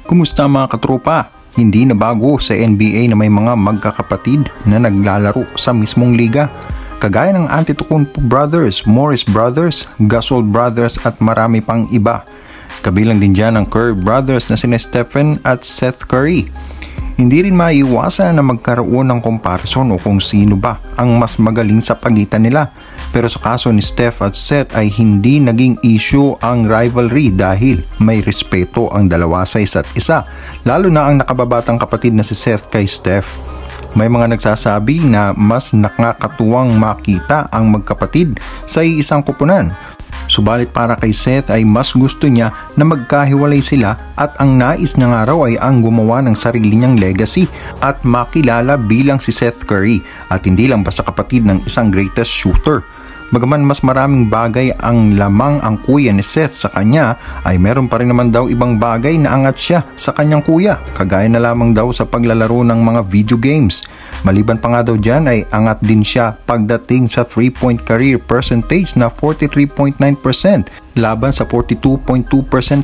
Kumusta mga katropa? Hindi na bago sa NBA na may mga magkakapatid na naglalaro sa mismong liga. Kagaya ng Antetokounmpo Brothers, Morris Brothers, Gasol Brothers at marami pang iba. Kabilang din dyan ang Curry Brothers na sina Stephen at Seth Curry. Hindi rin maiiwasan na magkaroon ng comparison o kung sino ba ang mas magaling sa pagitan nila. Pero sa kaso ni Steph at Seth ay hindi naging issue ang rivalry dahil may respeto ang dalawa sa isa't isa. Lalo na ang nakababatang kapatid na si Seth kay Steph. May mga nagsasabi na mas nakakatuwang makita ang magkapatid sa isang koponan. Subalit para kay Seth ay mas gusto niya na magkahiwalay sila at ang nais niya nga raw ay ang gumawa ng sarili niyang legacy at makilala bilang si Seth Curry at hindi lang basta kapatid ng isang greatest shooter. Bagaman mas maraming bagay ang lamang ang kuya ni Seth sa kanya ay meron pa rin naman daw ibang bagay na angat siya sa kanyang kuya, kagaya na lamang daw sa paglalaro ng mga video games. Maliban pa nga daw dyan ay angat din siya pagdating sa 3-point career percentage na 43.9% laban sa 42.2%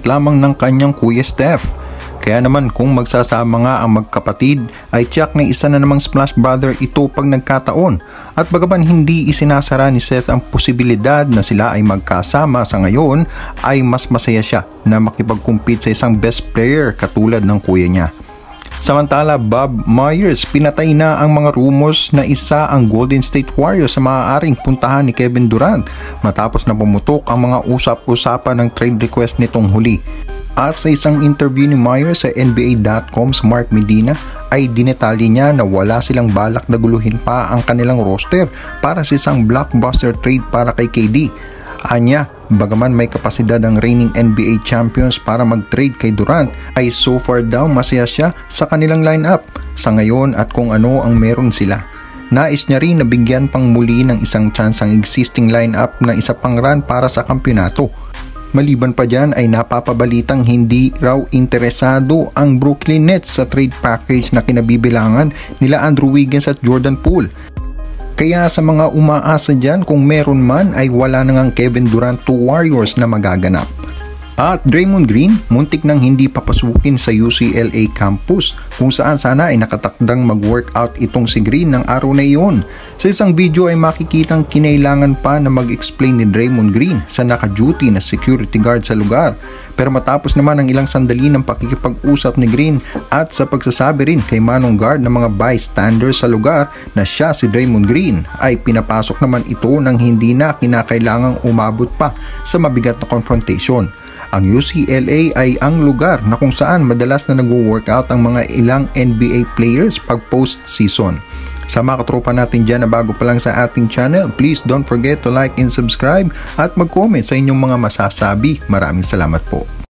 lamang ng kanyang kuya Steph. Kaya naman kung magsasama nga ang magkapatid ay tiyak na isa na namang Splash Brother ito pag nagkataon. At bagaman hindi isinasara ni Seth ang posibilidad na sila ay magkasama sa ngayon ay mas masaya siya na makipag-compete sa isang best player katulad ng kuya niya. Samantala, Bob Myers, pinatay na ang mga rumors na isa ang Golden State Warriors sa maaaring puntahan ni Kevin Durant matapos na pumutok ang mga usap-usapan ng trade request nitong huli. At sa isang interview ni Myers sa NBA.com's Mark Medina ay dinetalye niya na wala silang balak na guluhin pa ang kanilang roster para sa isang blockbuster trade para kay KD. Anya, bagaman may kapasidad ang reigning NBA champions para mag-trade kay Durant ay so far daw masaya siya sa kanilang lineup sa ngayon at kung ano ang meron sila. Nais niya rin na bigyan pang muli ng isang chance ang existing lineup na isa pang run para sa kampyonato. Maliban pa dyan ay napapabalitang hindi raw interesado ang Brooklyn Nets sa trade package na kinabibilangan nila Andrew Wiggins at Jordan Poole. Kaya sa mga umaasa dyan kung meron man ay wala na ngang Kevin Durant to Warriors na magaganap. At Draymond Green, muntik nang hindi papasukin sa UCLA campus kung saan sana ay nakatakdang mag-workout itong si Green ng araw na iyon. Sa isang video ay makikitang kinailangan pa na mag-explain ni Draymond Green sa naka-duty na security guard sa lugar. Pero matapos naman ang ilang sandali ng pakikipag-usap ni Green at sa pagsasabi rin kay manong guard ng mga bystanders sa lugar na siya si Draymond Green ay pinapasok naman ito nang hindi na kinakailangang umabot pa sa mabigat na confrontation. Ang UCLA ay ang lugar na kung saan madalas na nag-workout ang mga ilang NBA players pag post-season. Sa mga katropa natin dyan na bago pa lang sa ating channel, please don't forget to like and subscribe at mag-comment sa inyong mga masasabi. Maraming salamat po.